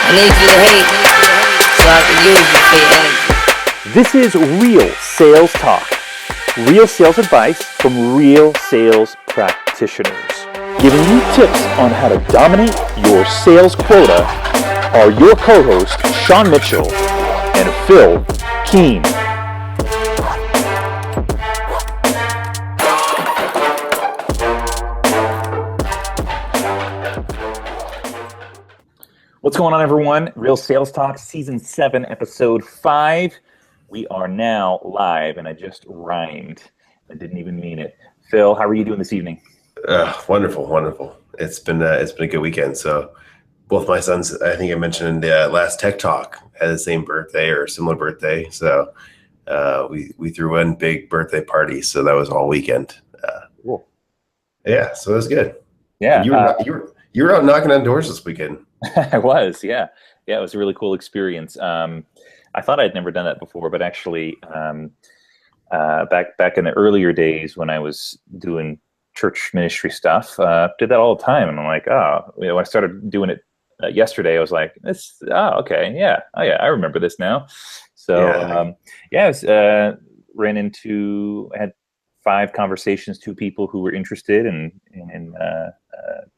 I need you to hate so I can use you for your energy. This is Real Sales Talk. Real sales advice from real sales practitioners. Giving you tips on how to dominate your sales quota are your co-hosts Sean Mitchell and Phill Keene. What's going on, everyone? Real Sales Talk, Season 7, Episode 5. We are now live, and I just rhymed. I didn't even mean it. Phill, how are you doing this evening? Wonderful. It's been a good weekend. So both my sons, I think I mentioned in the last Tech Talk, had the same birthday or similar birthday. So we threw one big birthday party. So that was all weekend. Cool. Yeah, so it was good. Yeah. You were out knocking on doors this weekend. I was, yeah. Yeah, it was a really cool experience. I thought I'd never done that before, but actually back in the earlier days when I was doing church ministry stuff, did that all the time. And I'm like, when I started doing it yesterday, I was like, okay, I remember this now. So I had 5 conversations, 2 people who were interested in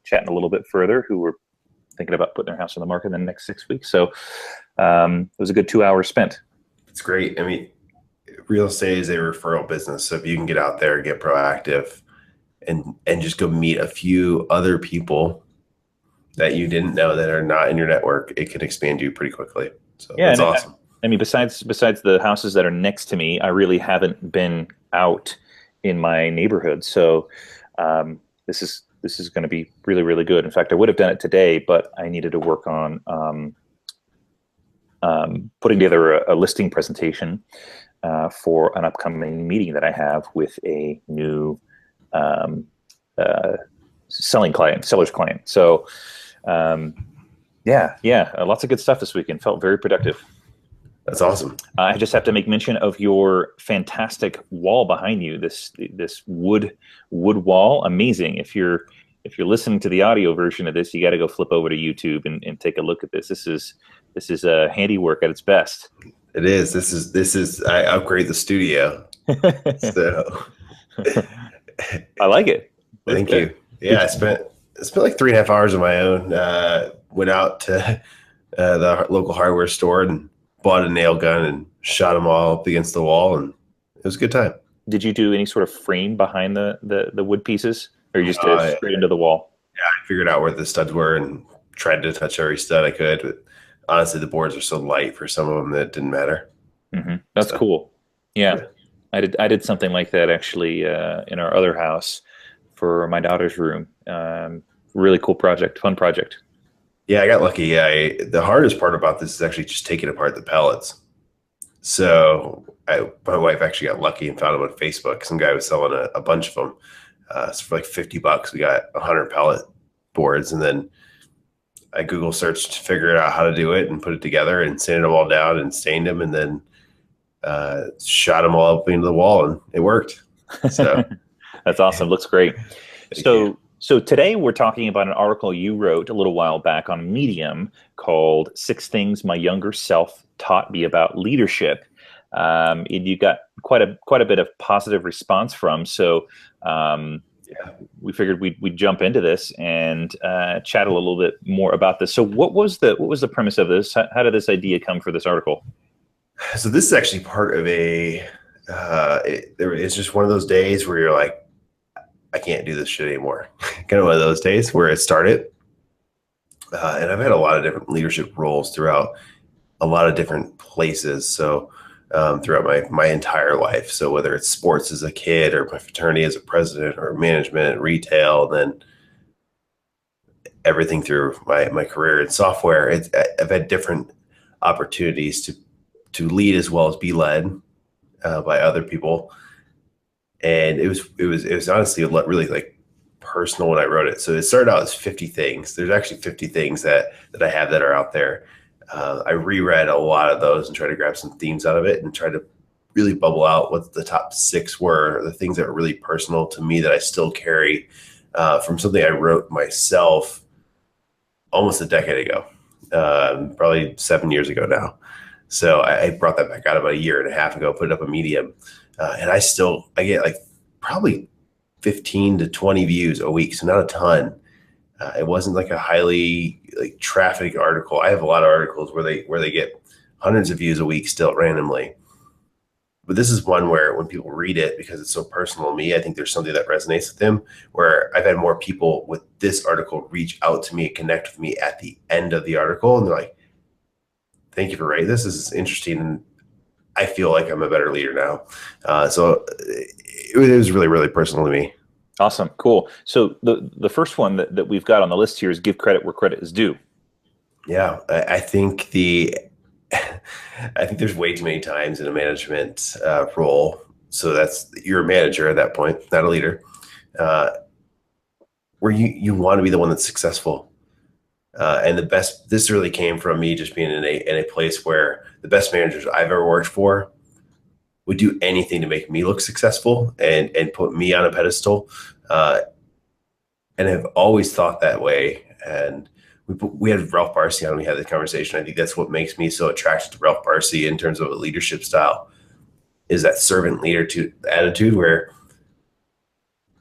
chatting a little bit further, who were thinking about putting their house on the market in the next 6 weeks. So it was a good 2 hours spent. It's great. I mean, real estate is a referral business. So if you can get out there, get proactive, and just go meet a few other people that you didn't know that are not in your network, it can expand you pretty quickly. So yeah, that's awesome. I mean, besides the houses that are next to me, I really haven't been out in my neighborhood. So this is going to be really, really good. In fact, I would have done it today, but I needed to work on putting together a listing presentation for an upcoming meeting that I have with a new seller's client. So lots of good stuff this weekend. Felt very productive. That's awesome. I just have to make mention of your fantastic wall behind you. This wood wall, amazing. If you're listening to the audio version of this, you got to go flip over to YouTube and take a look at this. This is a handiwork at its best. It is. This is. I upgrade the studio. So I like it. Thank you. Yeah, I spent like 3.5 hours on my own. Went out to the local hardware store and bought a nail gun and shot them all up against the wall, and it was a good time. Did you do any sort of frame behind the wood pieces, or you just did it straight into the wall? Yeah, I figured out where the studs were and tried to touch every stud I could. But honestly, the boards are so light for some of them that it didn't matter. Mm-hmm. That's cool. Yeah, I did something like that actually in our other house for my daughter's room. Really cool project, fun project. Yeah, I got lucky. Yeah, the hardest part about this is actually just taking apart the pellets. So my wife actually got lucky and found them on Facebook. Some guy was selling a bunch of them. So for like $50, we got 100 pellet boards, and then I Google searched to figure out how to do it and put it together and sanded them all down and stained them, and then shot them all up into the wall, and it worked. So that's awesome. Looks great. So today we're talking about an article you wrote a little while back on Medium called 6 Things My Younger Self Taught Me About Leadership. And you got quite a bit of positive response from. So we figured we'd jump into this and chat a little bit more about this. So what was the premise of this? How did this idea come for this article? So this is actually part of it's just one of those days where you're like, I can't do this shit anymore. Kind of one of those days where it started. And I've had a lot of different leadership roles throughout a lot of different places. So throughout my entire life. So whether it's sports as a kid or my fraternity as a president or management, retail, then everything through my career in software, I've had different opportunities to lead as well as be led by other people. And it was honestly really like personal when I wrote it. So it started out as 50 things. There's actually 50 things that I have that are out there. I reread a lot of those and tried to grab some themes out of it and try to really bubble out what the top 6 were, the things that were really personal to me that I still carry from something I wrote myself almost a decade ago. probably 7 years ago now. So I brought that back out about a year and a half ago, put it up a medium, and I get like probably 15 to 20 views a week, so not a ton. It wasn't like a highly like traffic article. I have a lot of articles where they get hundreds of views a week still randomly. But this is one where when people read it, because it's so personal to me, I think there's something that resonates with them, where I've had more people with this article reach out to me and connect with me at the end of the article. And they're like, thank you for writing this. This is interesting. And I feel like I'm a better leader now. So it was really, really personal to me. Awesome. Cool. So the first one that we've got on the list here is give credit where credit is due. Yeah. I think there's way too many times in a management role. So you're a manager at that point, not a leader, where you want to be the one that's successful. And this really came from me just being in a place where the best managers I've ever worked for would do anything to make me look successful and put me on a pedestal. And I've always thought that way. And we had Ralph Barcy on, we had this conversation. I think that's what makes me so attracted to Ralph Barcy in terms of a leadership style, is that servant leader attitude where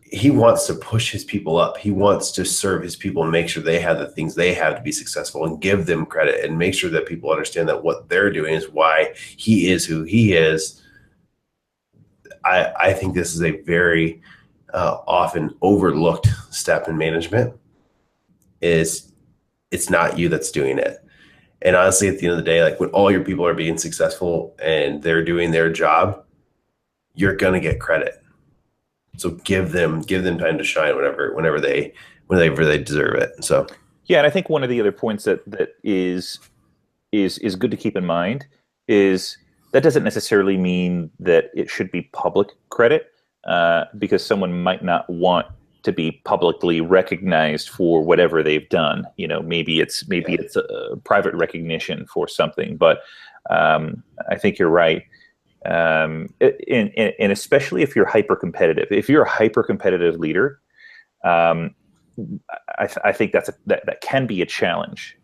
he wants to push his people up. He wants to serve his people and make sure they have the things they have to be successful and give them credit and make sure that people understand that what they're doing is why he is who he is. I think this is a very often overlooked step in management. It's not you that's doing it. And honestly, at the end of the day, like when all your people are being successful and they're doing their job, you're going to get credit. So give them time to shine whenever they deserve it. So yeah, and I think one of the other points that is good to keep in mind is that doesn't necessarily mean that it should be public credit, because someone might not want to be publicly recognized for whatever they've done. You know, maybe it's a private recognition for something, but I think you're right. And especially if you're hyper competitive, if you're a hyper competitive leader, I think that can be a challenge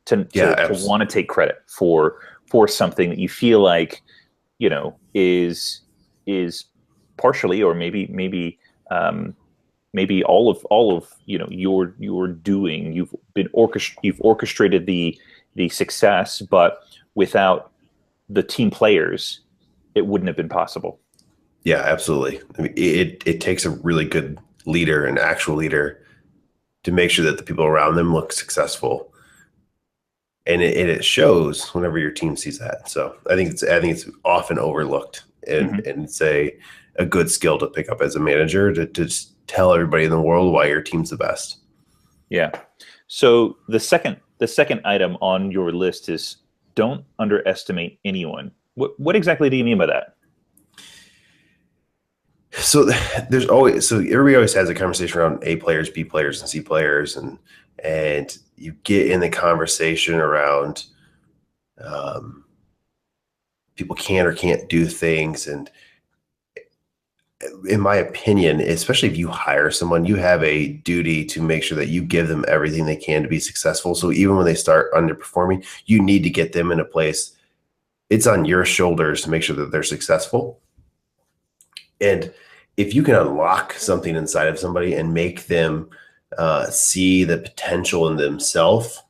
to want to take credit for something that you feel like, you know, is partially, or maybe all of, you know, you're doing, you've orchestrated the success, but without the team players, it wouldn't have been possible. Yeah, absolutely. I mean, it takes a really good leader, an actual leader, to make sure that the people around them look successful, and it shows whenever your team sees that. So I think it's often overlooked, and it's a good skill to pick up as a manager to just tell everybody in the world why your team's the best. Yeah. So the second item on your list is don't underestimate anyone. What exactly do you mean by that? So everybody always has a conversation around A players, B players, and C players, and you get in the conversation around people can or can't do things. And in my opinion, especially if you hire someone, you have a duty to make sure that you give them everything they can to be successful. So even when they start underperforming, you need to get them in a place. It's on your shoulders to make sure that they're successful. And if you can unlock something inside of somebody and make them see the potential in themselves,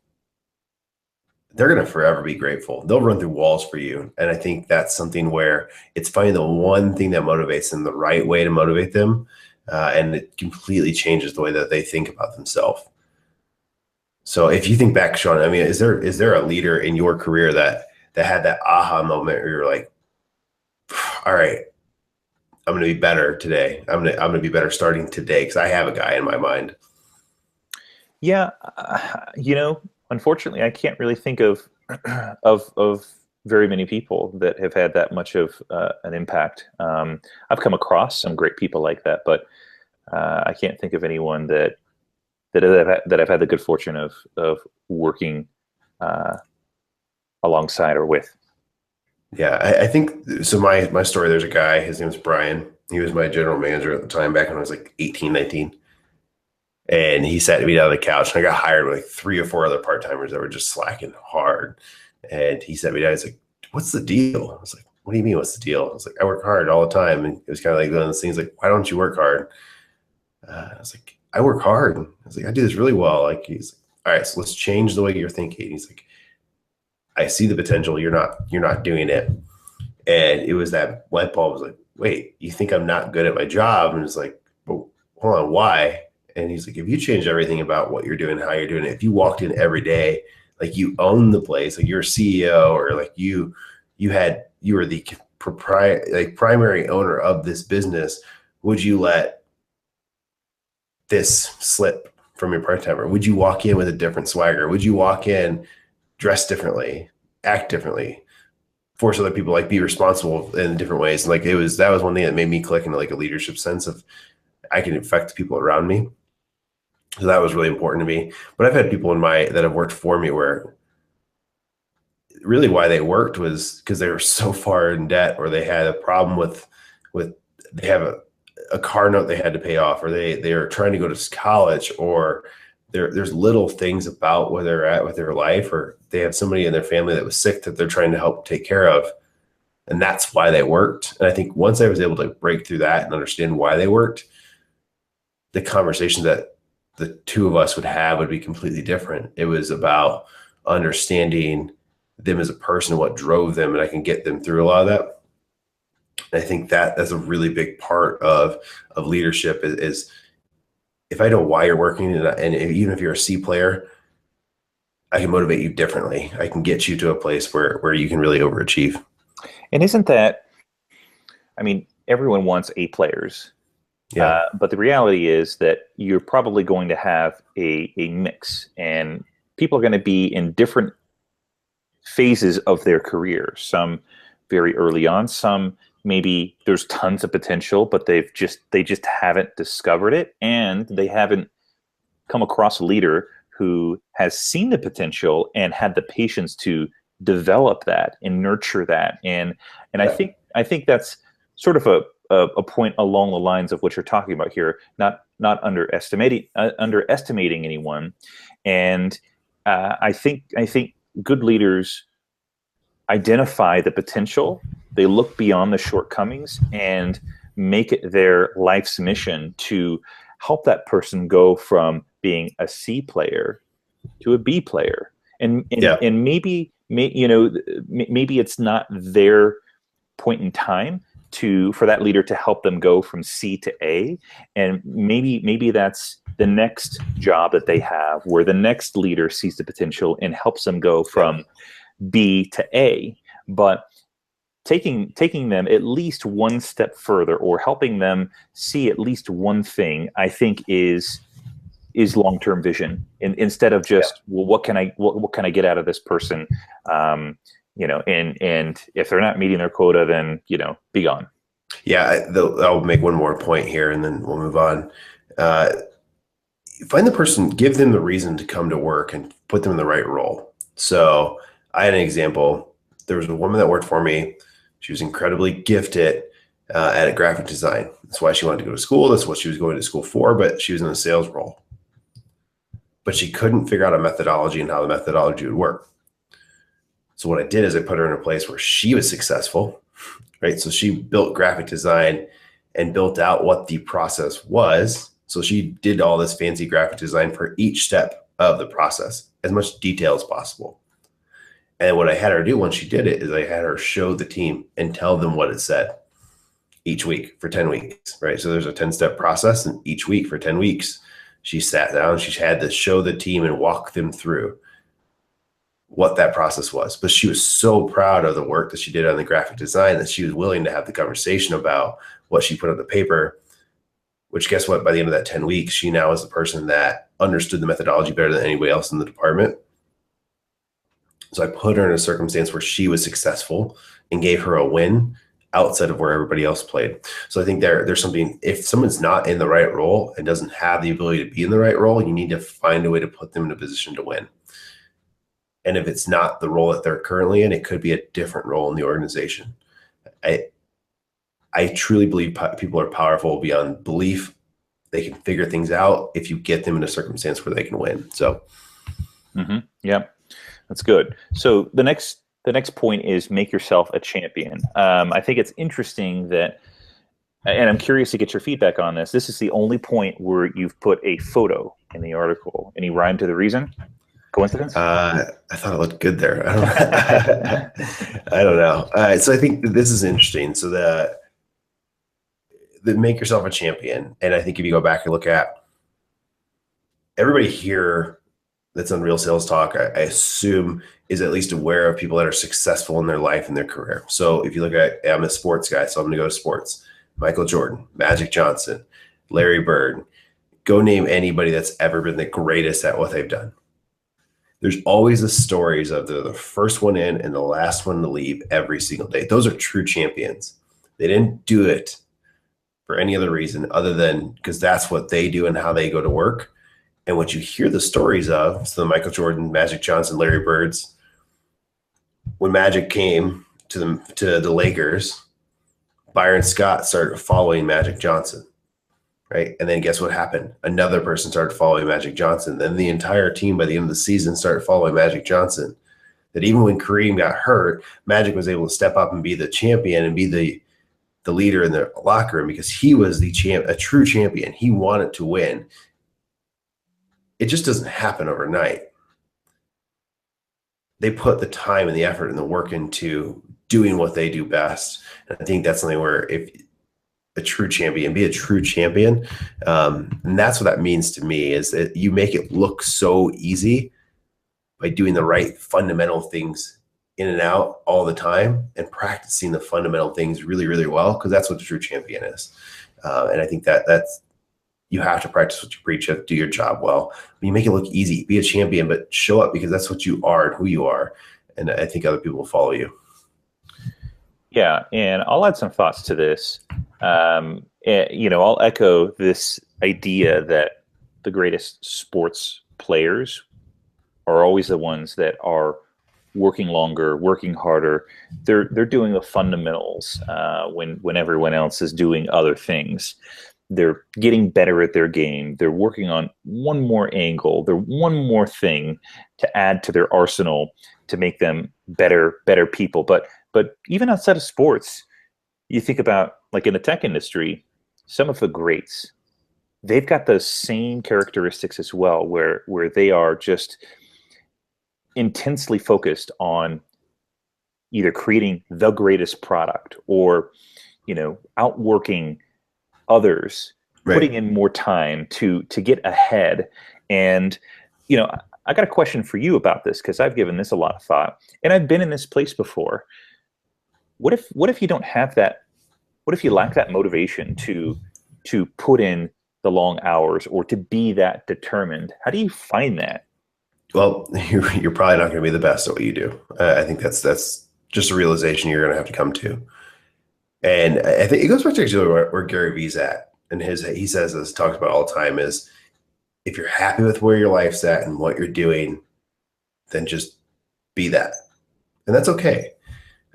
they're going to forever be grateful. They'll run through walls for you. And I think that's something where it's finding the one thing that motivates them, the right way to motivate them. And it completely changes the way that they think about themselves. So if you think back, Sean, I mean, is there a leader in your career that had that aha moment where you're like, all right, I'm going to be better today. I'm going to be better starting today, because I have a guy in my mind. Yeah, you know, unfortunately, I can't really think of very many people that have had that much of an impact. I've come across some great people like that, but I can't think of anyone that I've had the good fortune of working alongside or with. Yeah, I think so. My story, there's a guy, his name is Brian. He was my general manager at the time, back when I was like 18, 19. And he sat me down on the couch, and I got hired with like 3 or 4 other part-timers that were just slacking hard. And he sat me down. He's like, "What's the deal?" I was like, "What do you mean, what's the deal?" I was like, "I work hard all the time." And it was kind of like one of those things like, "Why don't you work hard?" I was like, "I work hard." I was like, "I do this really well." Like, he's like, "All right, so let's change the way you're thinking." He's like, "I see the potential. You're not doing it." And it was that light bulb was like, "Wait, you think I'm not good at my job?" And it's like, "But hold on, why?" And he's like, "If you change everything about what you're doing, how you're doing it, if you walked in every day, like you own the place, like you're a CEO, or like you were the primary owner of this business, would you let this slip from your part-timer? Would you walk in with a different swagger? Would you walk in dress differently, act differently, force other people, like be responsible in different ways?" And like that was one thing that made me click into like a leadership sense of I can affect people around me. So that was really important to me. But I've had people that have worked for me where really why they worked was because they were so far in debt, or they had a problem with they have a car note they had to pay off, or they are trying to go to college, or there's little things about where they're at with their life, or they have somebody in their family that was sick that they're trying to help take care of. And that's why they worked. And I think once I was able to break through that and understand why they worked, the conversations that the two of us would have would be completely different. It was about understanding them as a person, what drove them, and I can get them through a lot of that. And I think that's a really big part of leadership is if I know why you're working, and even if you're a C player, I can motivate you differently. I can get you to a place where you can really overachieve. And isn't that, I mean, everyone wants A players. Yeah. But the reality is that you're probably going to have a mix, and people are going to be in different phases of their career. Some very early on, some maybe there's tons of potential, but they just haven't discovered it, and they haven't come across a leader who has seen the potential and had the patience to develop that and nurture that. And Yeah. I think that's sort of a point along the lines of what you're talking about here, not underestimating anyone. And I think good leaders identify the potential, they look beyond the shortcomings, and make it their life's mission to help that person go from being a C player to a B player. And maybe it's not their point in time for that leader to help them go from C to A, and maybe that's the next job that they have, where the next leader sees the potential and helps them go from B to A. But taking them at least one step further, or helping them see at least one thing, I think is long-term vision, instead of just, well, what can I get out of this person? And if they're not meeting their quota, then be gone. Yeah, I'll make one more point here, and then we'll move on. Find the person, give them the reason to come to work, and put them in the right role. So I had an example. There was a woman that worked for me. She was incredibly gifted at graphic design. That's why she wanted to go to school. That's what she was going to school for, but she was in a sales role. But she couldn't figure out a methodology and how the methodology would work. So what I did is I put her in a place where she was successful, right? So she built graphic design and built out what the process was. So she did all this fancy graphic design for each step of the process, as much detail as possible. And what I had her do once she did it is I had her show the team and tell them what it said each week for 10 weeks, right? So there's a 10-step process, and each week for 10 weeks, she sat down, she had to show the team and walk them through what that process was. But she was so proud of the work that she did on the graphic design that she was willing to have the conversation about what she put on the paper, which, guess what? By the end of that 10 weeks, she now is the person that understood the methodology better than anybody else in the department. So I put her in a circumstance where she was successful and gave her a win outside of where everybody else played. So I think there's something, if someone's not in the right role and doesn't have the ability to be in the right role, you need to find a way to put them in a position to win. And if it's not the role that they're currently in, it could be a different role in the organization. I truly believe people are powerful beyond belief. they can figure things out if you get them in a circumstance where they can win. So, yeah, that's good. So the next point is make yourself a champion. I think it's interesting that, and I'm curious to get your feedback on this. This is the only point where you've put a photo in the article. Any rhyme to the reason? Coincidence? I thought it looked good there. I don't, I don't know. So I think this is interesting. So the make yourself a champion. And I think if you go back and look at everybody here that's on Real Sales Talk, I assume is at least aware of people that are successful in their life and their career. So if you look at, I'm a sports guy, so I'm going to go to sports. Michael Jordan, Magic Johnson, Larry Bird, go name anybody that's ever been the greatest at what they've done. There's always the stories of the first one in and the last one to leave every single day. Those are true champions. They didn't do it for any other reason other than because that's what they do and how they go to work. And what you hear the stories of, so the Michael Jordan, Magic Johnson, Larry Birds, when Magic came to the Lakers, Byron Scott started following Magic Johnson. Right. And then guess what happened? Another person started following Magic Johnson. Then the entire team by the end of the season started following Magic Johnson. That even when Kareem got hurt, Magic was able to step up and be the champion and be the leader in the locker room because he was a true champion. He wanted to win. It just doesn't happen overnight. They put the time and the effort and the work into doing what they do best. And I think that's something where if a true champion, be a true champion. And that's what that means to me is that you make it look so easy by doing the right fundamental things in and out all the time and practicing the fundamental things really, really well, because that's what a true champion is. And I think that's, you have to practice what you preach, you have to do your job well. But you make it look easy, be a champion, but show up because that's what you are and who you are. And I think other people will follow you. Yeah, and I'll add some thoughts to this. I'll echo this idea that the greatest sports players are always the ones that are working longer, working harder. They're doing the fundamentals when everyone else is doing other things. They're getting better at their game. They're working on one more angle. They're one more thing to add to their arsenal to make them better people. But even outside of sports, you think about like in the tech industry, some of the greats, they've got those same characteristics as well, where they are just intensely focused on either creating the greatest product or, outworking others, right, putting in more time to get ahead. And, I got a question for you about this because I've given this a lot of thought and I've been in this place before. What if you don't have that? What if you lack that motivation to put in the long hours or to be that determined? How do you find that? Well, you're probably not going to be the best at what you do. I think that's just a realization you're going to have to come to. And I think it goes back to actually where Gary Vee's at. And he says this, talks about all the time, is if you're happy with where your life's at and what you're doing, then just be that. And that's okay.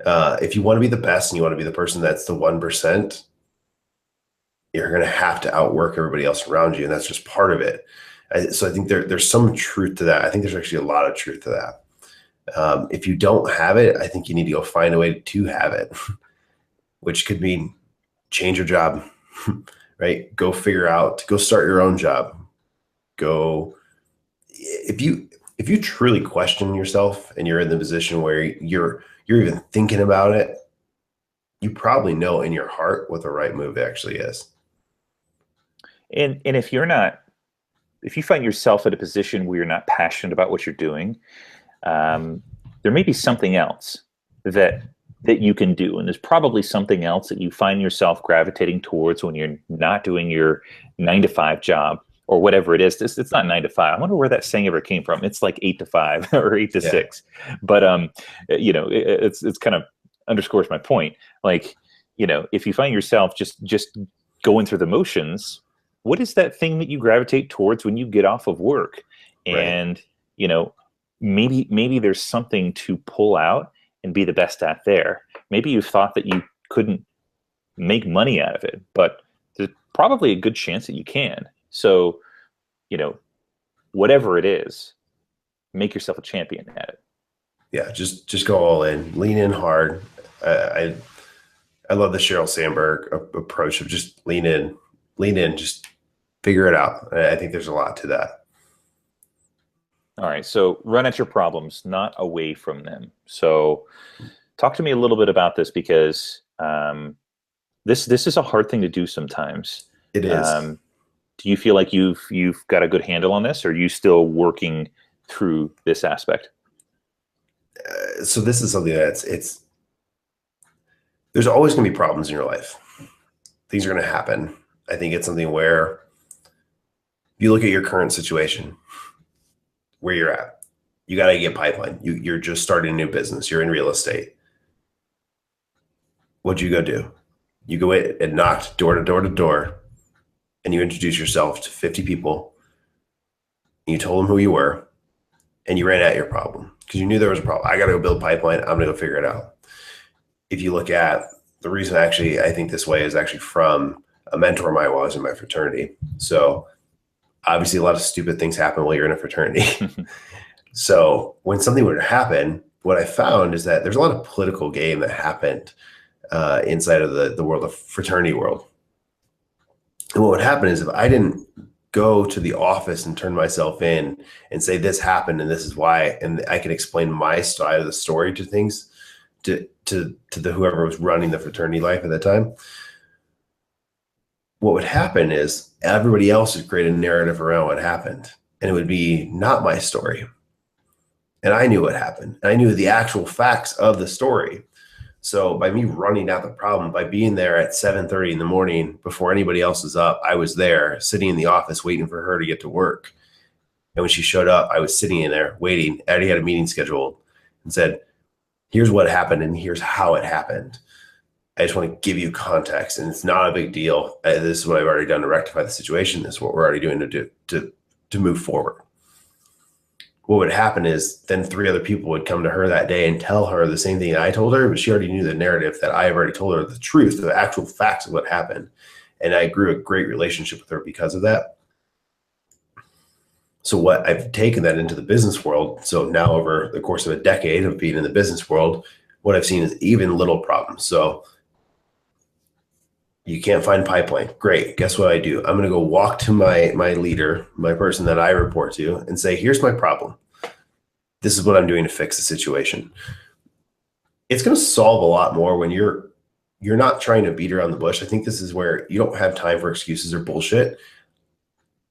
If you want to be the best and you want to be the person that's the 1%, you're going to have to outwork everybody else around you. And that's just part of it. So I think there's some truth to that. I think there's actually a lot of truth to that. If you don't have it, I think you need to go find a way to have it, which could mean change your job, right? Go start your own job. If you truly question yourself and you're in the position where you're even thinking about it, you probably know in your heart what the right move actually is. And if you find yourself at a position where you're not passionate about what you're doing, there may be something else that you can do. And there's probably something else that you find yourself gravitating towards when you're not doing your 9-to-5 job or whatever it is. It's not 9 to 5. I wonder where that saying ever came from. It's like 8 to 5 or 8 to 6. But, it's kind of underscores my point. Like, if you find yourself just going through the motions, what is that thing that you gravitate towards when you get off of work? And, maybe there's something to pull out and be the best at there. Maybe you thought that you couldn't make money out of it, but there's probably a good chance that you can. So, you know, whatever it is, make yourself a champion at it. Yeah, just go all in, lean in hard. I love the Sheryl Sandberg approach of just lean in, just figure it out. I think there's a lot to that. All right. So run at your problems, not away from them. So talk to me a little bit about this, because this is a hard thing to do sometimes. It is. Do you feel like you've got a good handle on this, or are you still working through this aspect? So this is something there's always going to be problems in your life. Things are going to happen. I think it's something where you look at your current situation, where you're at. You got to get pipeline. You're just starting a new business. You're in real estate. What'd you go do? You go in and knocked door to door to door, and you introduced yourself to 50 people. And you told them who you were, and you ran at your problem because you knew there was a problem. I got to go build pipeline. I'm going to go figure it out. If you look at the reason, actually, I think this way is actually from a mentor of mine while I was in my fraternity. So obviously a lot of stupid things happen while you're in a fraternity. So when something would happen, what I found is that there's a lot of political game that happened inside of the world of fraternity world. And what would happen is if I didn't go to the office and turn myself in and say this happened and this is why, and I can explain my side of the story to things, to the whoever was running the fraternity life at that time, what would happen is everybody else would create a narrative around what happened, and it would be not my story. And I knew what happened. And I knew the actual facts of the story. So by me running out the problem, by being there at 7:30 in the morning before anybody else is up, I was there sitting in the office waiting for her to get to work. And when she showed up, I was sitting in there waiting. I already had a meeting scheduled and said, here's what happened and here's how it happened. I just want to give you context, and it's not a big deal. This is what I've already done to rectify the situation. This is what we're already doing to move forward. What would happen is then 3 other people would come to her that day and tell her the same thing I told her, but she already knew the narrative that I have already told her, the truth, the actual facts of what happened. And I grew a great relationship with her because of that. So what I've taken that into the business world. So now over the course of a decade of being in the business world, what I've seen is even little problems. So you can't find pipeline. Great. Guess what I do? I'm going to go walk to my leader, my person that I report to, and say, here's my problem. This is what I'm doing to fix the situation. It's going to solve a lot more when you're not trying to beat around the bush. I think this is where you don't have time for excuses or bullshit.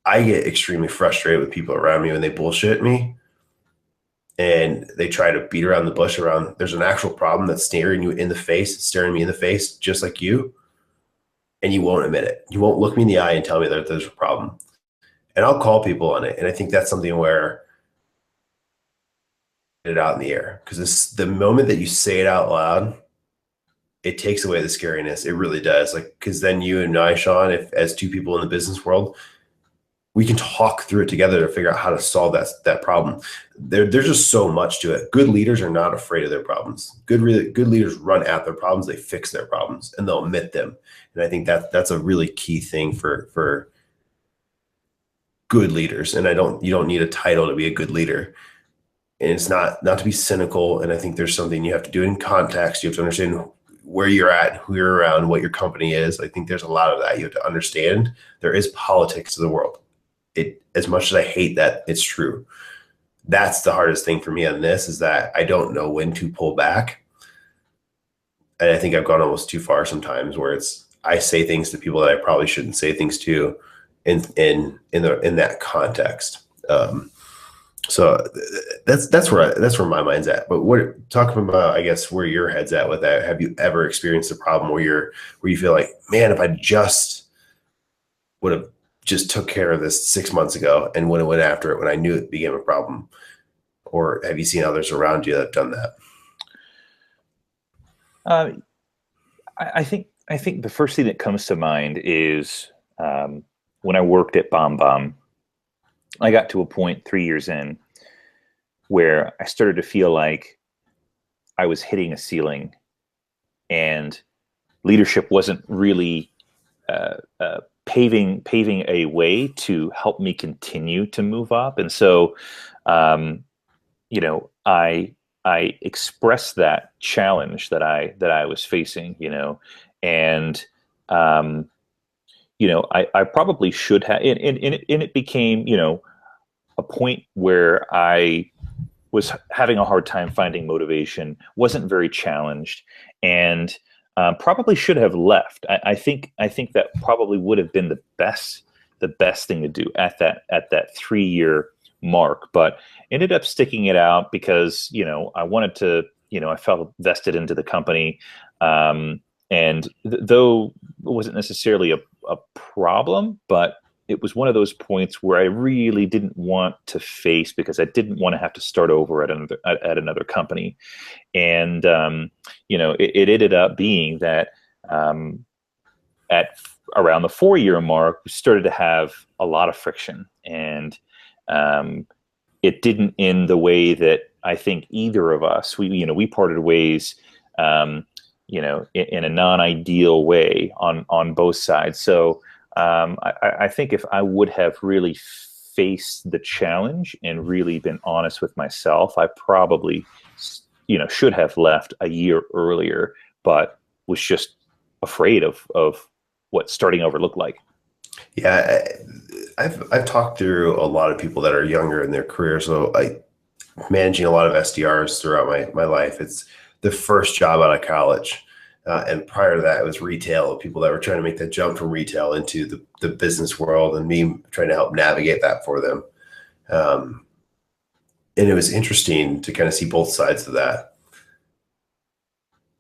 I get extremely frustrated with people around me when they bullshit me and they try to beat around the bush around. There's an actual problem that's staring you in the face, staring me in the face, just like you. And you won't admit it. You won't look me in the eye and tell me that there's a problem. And I'll call people on it. And I think that's something where get it out in the air, because the moment that you say it out loud, it takes away the scariness. It really does. Like, because then you and I, Sean, if as 2 people in the business world, we can talk through it together to figure out how to solve that problem. There's just so much to it. Good leaders are not afraid of their problems. Good leaders run at their problems. They fix their problems and they'll admit them. And I think that's a really key thing for good leaders. And you don't need a title to be a good leader. And it's not to be cynical. And I think there's something you have to do in context. You have to understand where you're at, who you're around, what your company is. I think there's a lot of that you have to understand. There is politics to the world. As much as I hate that, it's true. That's the hardest thing for me on this, is that I don't know when to pull back. And I think I've gone almost too far sometimes, where I say things to people that I probably shouldn't say things to in that context. So that's where my mind's at. But talking about, I guess, where your head's at with that, have you ever experienced a problem where you feel like, man, if I just would have just took care of this 6 months ago and would have went after it when I knew it became a problem? Or have you seen others around you that have done that? I think the first thing that comes to mind is when I worked at BombBomb, I got to a point 3 years in where I started to feel like I was hitting a ceiling, and leadership wasn't really paving a way to help me continue to move up. And so, you know, I expressed that challenge that I was facing, you know, and you know, I probably should have, and it became, you know, a point where I was having a hard time finding motivation, wasn't very challenged, and probably should have left. I think that probably would have been the best thing to do at that 3 year mark, but ended up sticking it out because, you know, I wanted to, you know, I felt vested into the company, and though it wasn't necessarily a problem, but it was one of those points where I really didn't want to face, because I didn't want to have to start over at another company. And you know, it ended up being that at around the 4 year mark, we started to have a lot of friction, and it didn't end the way that I think either of us. We parted ways, you know, in a non-ideal way on both sides. So I think if I would have really faced the challenge and really been honest with myself, I probably, you know, should have left a year earlier, but was just afraid of what starting over looked like. Yeah, I've talked through a lot of people that are younger in their career. So managing a lot of SDRs throughout my life. It's the first job out of college. And prior to that, it was retail, people that were trying to make that jump from retail into the business world, and me trying to help navigate that for them. And it was interesting to kind of see both sides of that.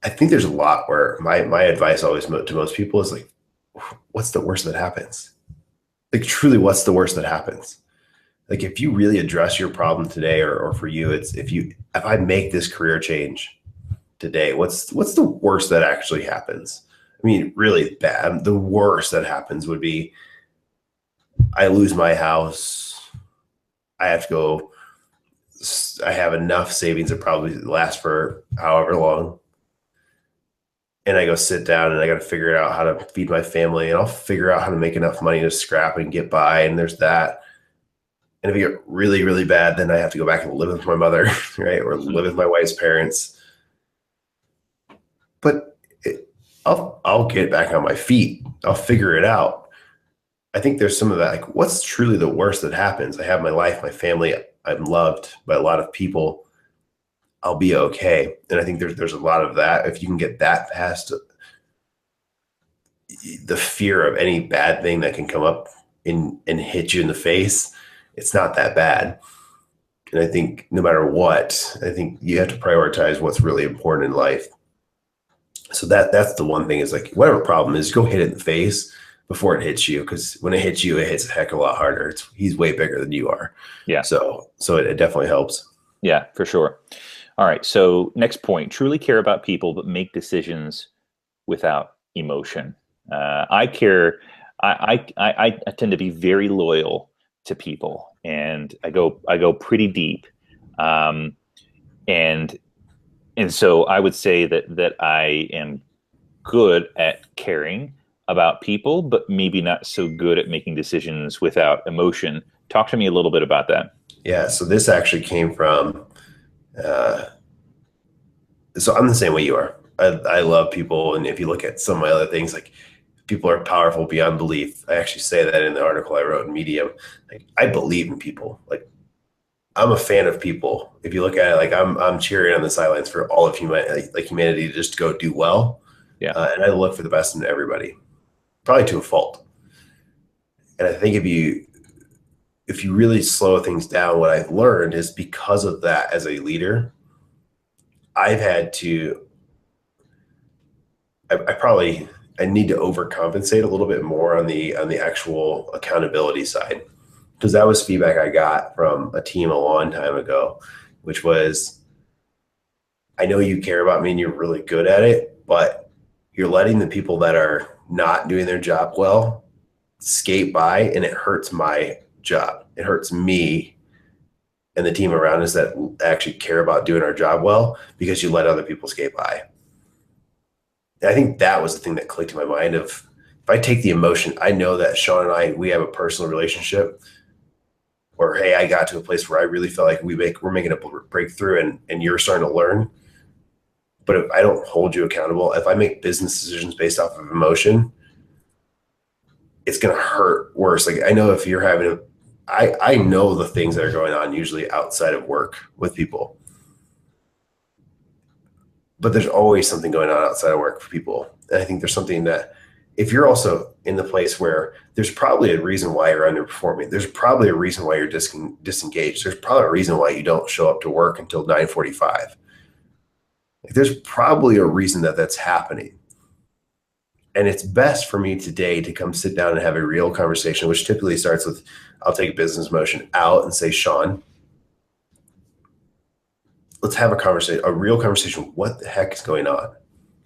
I think there's a lot where my advice always to most people is like, what's the worst that happens? Like, truly, what's the worst that happens? Like, if you really address your problem today, or for you, it's if I make this career change today, what's the worst that actually happens? I mean, really bad. The worst that happens would be I lose my house. I have to go. I have enough savings that probably last for however long. And I go sit down and I got to figure out how to feed my family, and I'll figure out how to make enough money to scrap and get by. And there's that. And if it get really, really bad, then I have to go back and live with my mother, right? Or live with my wife's parents. But I'll get back on my feet. I'll figure it out. I think there's some of that, like, what's truly the worst that happens? I have my life, my family. I'm loved by a lot of people. I'll be okay. And I think there's a lot of that. If you can get that past the fear of any bad thing that can come up and hit you in the face, it's not that bad. And I think no matter what, I think you have to prioritize what's really important in life. So that's the one thing, is like, whatever problem is, go hit it in the face before it hits you. Because when it hits you, it hits a heck of a lot harder. He's way bigger than you are. Yeah. So it definitely helps. Yeah, for sure. All right. So next point, truly care about people, but make decisions without emotion. I tend to be very loyal to people, and I go pretty deep. And so I would say that I am good at caring about people, but maybe not so good at making decisions without emotion. Talk to me a little bit about that. Yeah. So this actually came from, so I'm the same way you are. I love people. And if you look at some of my other things, like, people are powerful beyond belief. I actually say that in the article I wrote in Medium. Like, I believe in people. Like, I'm a fan of people. If you look at it, like, I'm cheering on the sidelines for all of humanity, like humanity, to just go do well. Yeah. And I look for the best in everybody, probably to a fault. And I think if you really slow things down, what I've learned is, because of that, as a leader, I've had to, I need to overcompensate a little bit more on the actual accountability side. Because that was feedback I got from a team a long time ago, which was, I know you care about me and you're really good at it, but you're letting the people that are not doing their job well skate by, and it hurts my job. It hurts me and the team around us that actually care about doing our job well, because you let other people skate by. And I think that was the thing that clicked in my mind of, if I take the emotion, I know that Sean and we have a personal relationship. Or hey, I got to a place where I really feel like we're making a breakthrough, and you're starting to learn. But if I don't hold you accountable, if I make business decisions based off of emotion, it's going to hurt worse. Like I know if you're having I know the things that are going on usually outside of work with people, but there's always something going on outside of work for people. And I think there's something that if you're also in the place where there's probably a reason why you're underperforming, there's probably a reason why you're disengaged. There's probably a reason why you don't show up to work until 9:45. Like there's probably a reason that that's happening. And it's best for me today to come sit down and have a real conversation, which typically starts with, I'll take a business motion out and say, Sean, let's have a real conversation. What the heck is going on?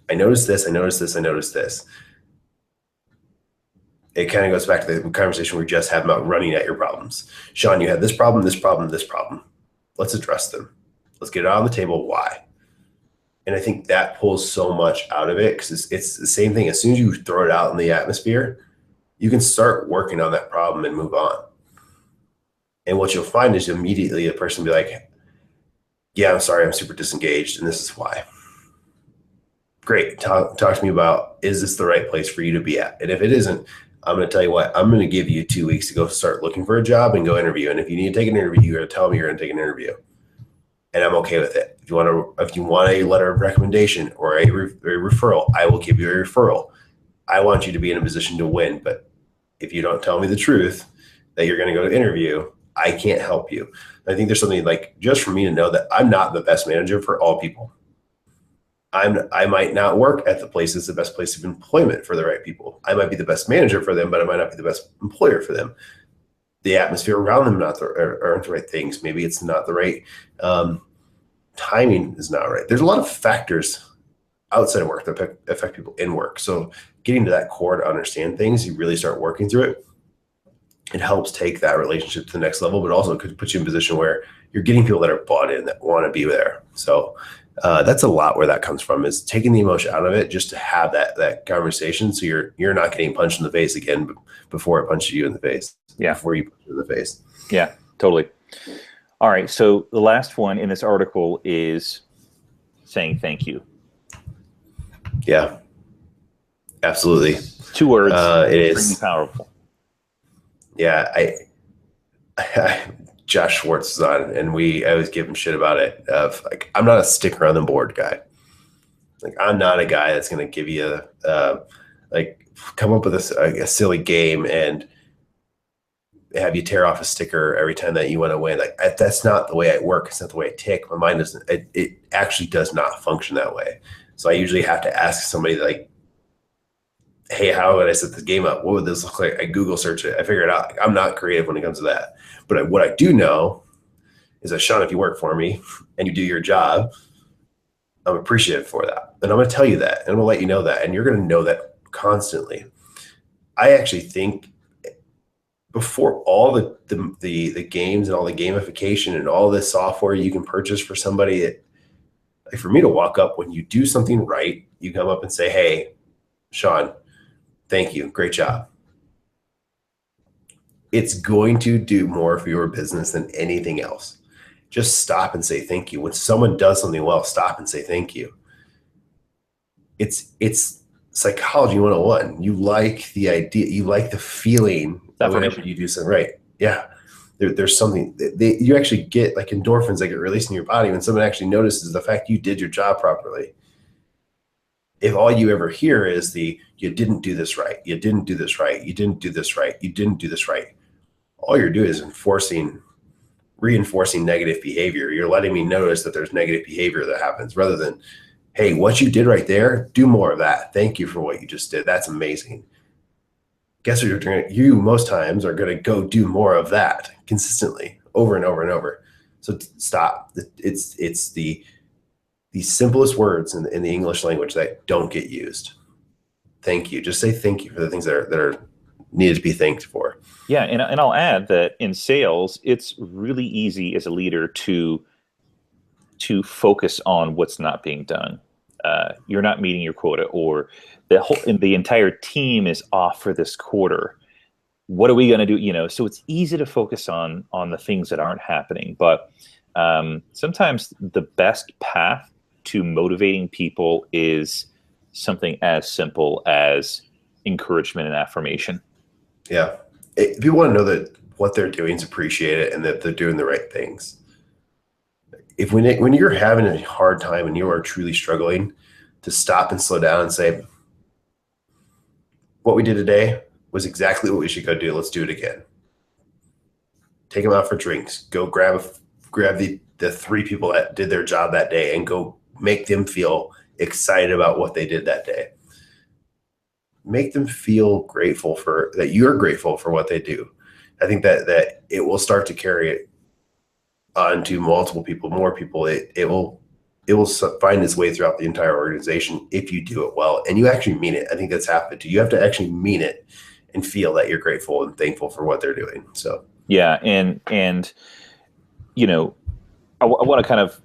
I noticed this, I noticed this, I noticed this. It kind of goes back to the conversation we just had about running at your problems. Sean, you had this problem, this problem, this problem. Let's address them. Let's get it on the table. Why? And I think that pulls so much out of it because it's the same thing. As soon as you throw it out in the atmosphere, you can start working on that problem and move on. And what you'll find is immediately a person will be like, yeah, I'm sorry, I'm super disengaged, and this is why. Great. Talk to me about, is this the right place for you to be at? And if it isn't, I'm going to tell you what, I'm going to give you 2 weeks to go start looking for a job and go interview. And if you need to take an interview, you're going to tell me you're going to take an interview. And I'm okay with it. If you want a letter of recommendation or a referral, I will give you a referral. I want you to be in a position to win. But if you don't tell me the truth that you're going to go to interview, I can't help you. I think there's something like just for me to know that I'm not the best manager for all people. I might not work at the place that's the best place of employment for the right people. I might be the best manager for them, but I might not be the best employer for them. The atmosphere around them aren't the right things. Maybe it's not the right timing is not right. There's a lot of factors outside of work that affect people in work. So getting to that core to understand things, you really start working through it. It helps take that relationship to the next level, but also could put you in a position where you're getting people that are bought in, that want to be there. So that's a lot where that comes from, is taking the emotion out of it just to have that conversation. So you're not getting punched in the face again before it punches you in the face. Yeah. Before you punch it in the face. Yeah, totally. All right. So the last one in this article is saying thank you. Yeah, absolutely. 2 words. It is extremely powerful. Yeah. Josh Schwartz is on, and I always give him shit about it. Of like, I'm not a sticker on the board guy. Like, I'm not a guy that's going to give you come up with a silly game and have you tear off a sticker every time that you want to win. Like, that's not the way I work. It's not the way I tick. My mind doesn't. It actually does not function that way. So I usually have to ask somebody like, hey, how would I set this game up? What would this look like? I Google search it. I figure it out. I'm not creative when it comes to that. But what I do know is that, Sean, if you work for me and you do your job, I'm appreciative for that. And I'm going to tell you that. And I'm going to let you know that. And you're going to know that constantly. I actually think before all the games and all the gamification and all this software you can purchase for somebody, for me to walk up when you do something right, you come up and say, hey, Sean, thank you. Great job. It's going to do more for your business than anything else. Just stop and say thank you. When someone does something well, stop and say thank you. It's psychology 101. You like the idea, you like the feeling that whenever you do something right. Yeah. There's something you actually get, like endorphins that get released in your body when someone actually notices the fact you did your job properly. If all you ever hear is you didn't do this right, you didn't do this right, you didn't do this right, you didn't do this right, all you're doing is reinforcing negative behavior. You're letting me notice that there's negative behavior that happens rather than, hey, what you did right there, do more of that. Thank you for what you just did. That's amazing. Guess what you're doing? You most times are going to go do more of that consistently over and over and over. So stop. It's the simplest words in the English language that don't get used. Thank you. Just say thank you for the things that are needed to be thanked for. Yeah, and I'll add that in sales, it's really easy as a leader to focus on what's not being done. you're not meeting your quota, or the entire team is off for this quarter. What are we going to do? You know, so it's easy to focus on the things that aren't happening. But sometimes the best path to motivating people is something as simple as encouragement and affirmation. Yeah. People want to know that what they're doing is appreciated and that they're doing the right things. When you're having a hard time and you are truly struggling, to stop and slow down and say, what we did today was exactly what we should go do. Let's do it again. Take them out for drinks. Go grab the 3 people that did their job that day and go make them feel excited about what they did that day. Make them feel grateful for that. You're grateful for what they do. I think that it will start to carry it onto multiple people, more people. It will find its way throughout the entire organization if you do it well and you actually mean it. I think that's half of it too. You have to actually mean it and feel that you're grateful and thankful for what they're doing. So yeah, and you know, I want to kind of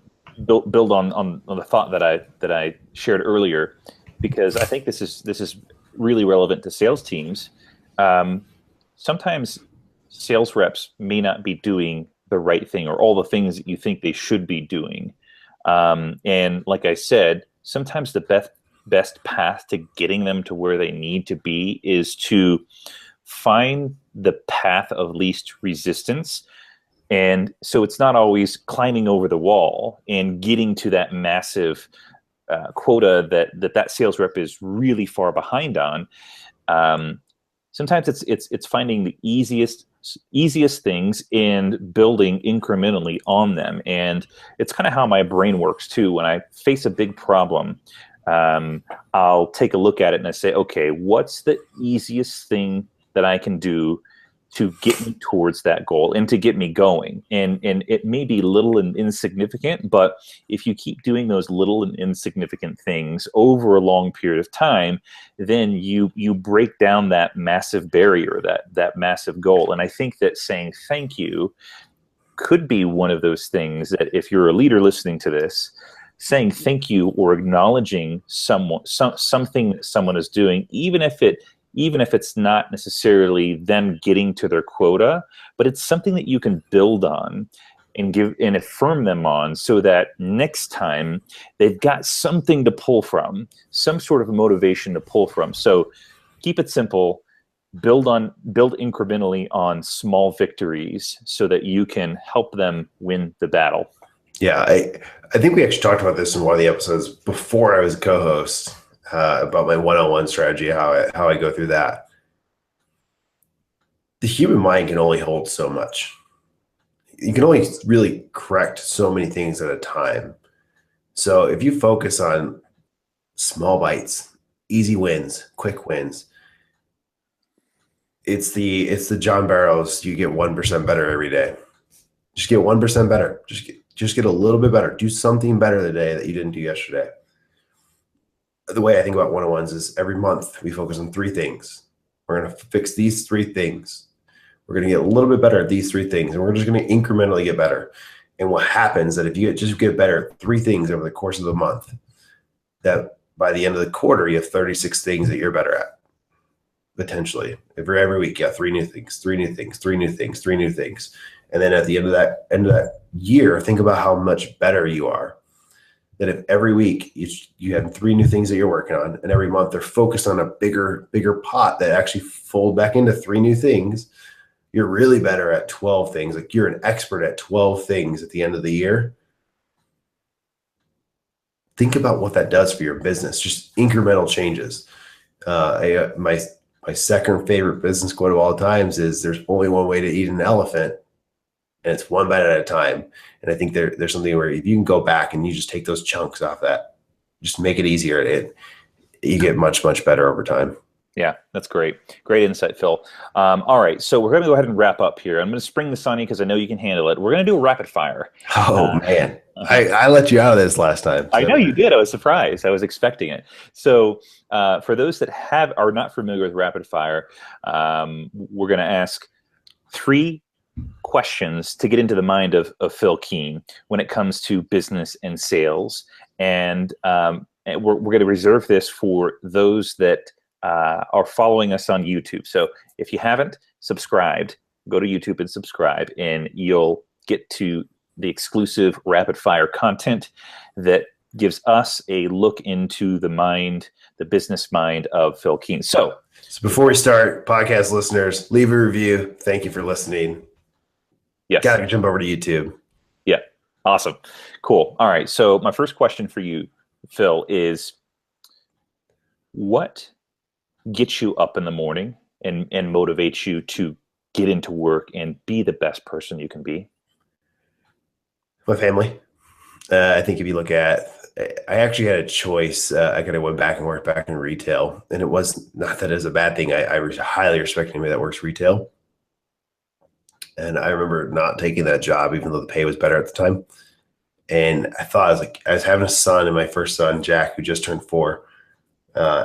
build on the thought that I shared earlier, because I think this is really relevant to sales teams. Sometimes sales reps may not be doing the right thing or all the things that you think they should be doing. And like I said, sometimes the best path to getting them to where they need to be is to find the path of least resistance. And so it's not always climbing over the wall and getting to that massive quota that sales rep is really far behind on. Sometimes it's finding the easiest things and building incrementally on them. And it's kind of how my brain works too. When I face a big problem, I'll take a look at it and I say, okay, what's the easiest thing that I can do to get me towards that goal and to get me going? And it may be little and insignificant, but if you keep doing those little and insignificant things over a long period of time, then you break down that massive barrier, that massive goal. And I think that saying thank you could be one of those things that, if you're a leader listening to this, saying thank you or acknowledging something that someone is doing, even if it's not necessarily them getting to their quota, but it's something that you can build on and give and affirm them on, so that next time they've got something to pull from, some sort of motivation to pull from. So keep it simple, build incrementally on small victories so that you can help them win the battle. Yeah, I think we actually talked about this in one of the episodes before I was a co-host, about my one-on-one strategy, how I go through that. The human mind can only hold so much. You can only really correct so many things at a time. So if you focus on small bites, easy wins, quick wins, it's the John Barrows, you get 1% better every day. Just get 1% better. Just get a little bit better. Do something better today that you didn't do yesterday. The way I think about one-on-ones is every month we focus on 3 things. We're going to fix these 3 things. We're going to get a little bit better at these 3 things, and we're just going to incrementally get better. And what happens that if you just get better at 3 things over the course of the month, that by the end of the quarter, you have 36 things that you're better at. Potentially. Every week, you have 3 new things, 3 new things, 3 new things, 3 new things. And then at the end of that year, think about how much better you are. That if every week you have 3 new things that you're working on, and every month they're focused on a bigger pot that actually fold back into 3 new things, you're really better at 12 things. Like, you're an expert at 12 things at the end of the year. Think about what that does for your business. Just incremental changes. My second favorite business quote of all times is, there's only one way to eat an elephant, and it's 1 bite at a time. And I think there's something where if you can go back and you just take those chunks off that, just make it easier, you get much, much better over time. Yeah, that's great. Great insight, Phill. All right, so we're going to go ahead and wrap up here. I'm going to spring this on you because I know you can handle it. We're going to do a rapid fire. Oh, man. I let you out of this last time. So. I know you did. I was surprised. I was expecting it. So for those that are not familiar with rapid fire, we're going to ask 3 questions to get into the mind of Phill Keene when it comes to business and sales. And and we're going to reserve this for those that are following us on YouTube. So if you haven't subscribed, go to YouTube and subscribe, and you'll get to the exclusive rapid fire content that gives us a look into the business mind of Phill Keene. So before we start, podcast listeners, leave a review. Thank you for listening. Yes. Got to jump over to YouTube. Yeah. Awesome. Cool. All right. So my first question for you, Phill, is what gets you up in the morning and motivates you to get into work and be the best person you can be? My family. I think if you look at, I actually had a choice. I kind of went back and worked back in retail, and it was not that as a bad thing. I was highly respect anybody that works retail. And I remember not taking that job, even though the pay was better at the time. And I thought, I was having a son, and my first son, Jack, who just turned 4.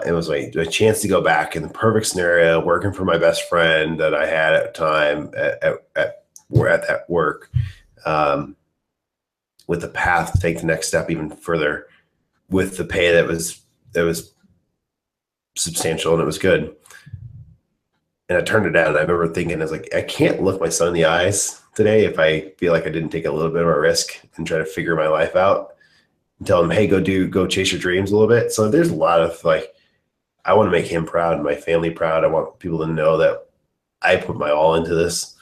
It was like a chance to go back in the perfect scenario, working for my best friend that I had at the time at that work, with the path to take the next step even further, with the pay that was substantial and it was good. And I turned it down. I remember thinking, I was like, I can't look my son in the eyes today if I feel like I didn't take a little bit of a risk and try to figure my life out and tell him, hey, go chase your dreams a little bit. So there's a lot of I want to make him proud and my family proud. I want people to know that I put my all into this.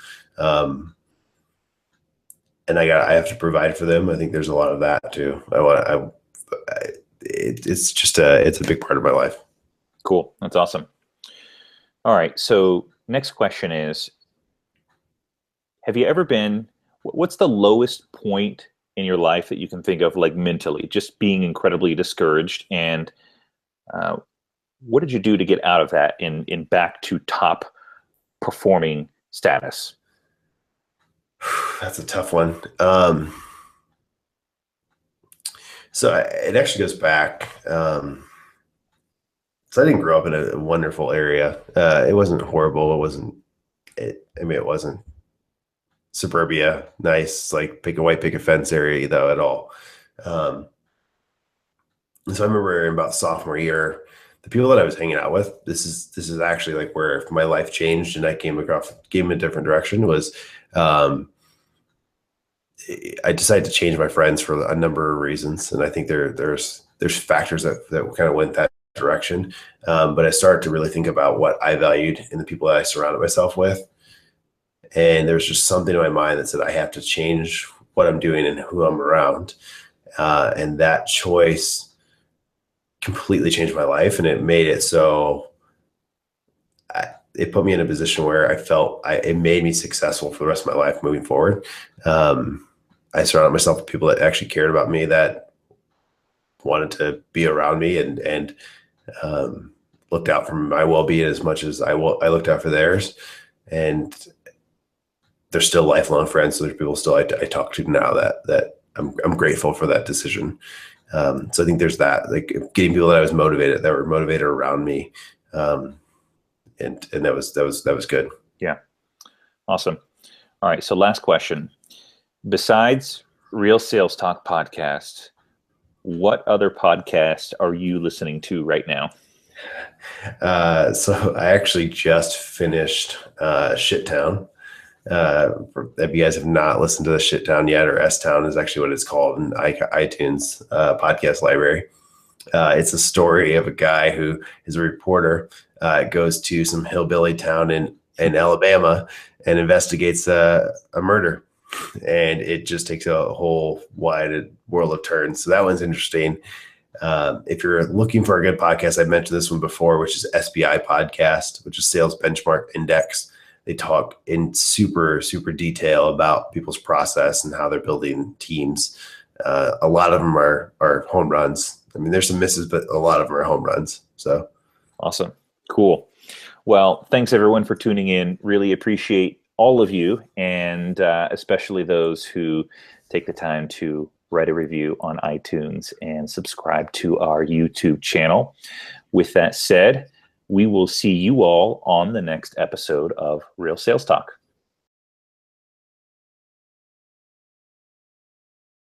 And I have to provide for them. I think there's a lot of that too. It's a big part of my life. Cool. That's awesome. All right. So next question is, have you ever what's the lowest point in your life that you can think of, like mentally, just being incredibly discouraged? And what did you do to get out of that in back to top performing status? That's a tough one. It actually goes back. So I didn't grow up in a wonderful area. It wasn't horrible. It wasn't suburbia, nice, like pick a fence area though at all. So I remember in about sophomore year, the people that I was hanging out with, this is actually like where my life changed and I came in a different direction, was I decided to change my friends for a number of reasons. And I think there's factors that kind of went that direction. But I started to really think about what I valued in the people that I surrounded myself with. And there's just something in my mind that said, I have to change what I'm doing and who I'm around. And that choice completely changed my life. And it made it so it put me in a position where I felt it made me successful for the rest of my life moving forward. I surrounded myself with people that actually cared about me, that wanted to be around me and looked out for my well-being as much as I looked out for theirs. And they're still lifelong friends. So there's people still I talk to now that I'm grateful for that decision. So I think there's that, like getting people that were motivated around me. And that was good. Yeah. Awesome. All right. So last question. Besides Real Sales Talk podcast, what other podcast are you listening to right now? So I actually just finished Shit Town. If you guys have not listened to the Shit Town yet, or S Town is actually what it's called in iTunes podcast library. It's a story of a guy who is a reporter, goes to some hillbilly town in Alabama and investigates a murder. And it just takes a whole wide world of turns. So that one's interesting. If you're looking for a good podcast, I've mentioned this one before, which is SBI podcast, which is Sales Benchmark Index. They talk in super, super detail about people's process and how they're building teams. A lot of them are home runs. I mean, there's some misses, but a lot of them are home runs. So awesome. Cool. Well, thanks everyone for tuning in. Really appreciate all of you, and especially those who take the time to write a review on iTunes and subscribe to our YouTube channel. With that said, we will see you all on the next episode of Real Sales Talk.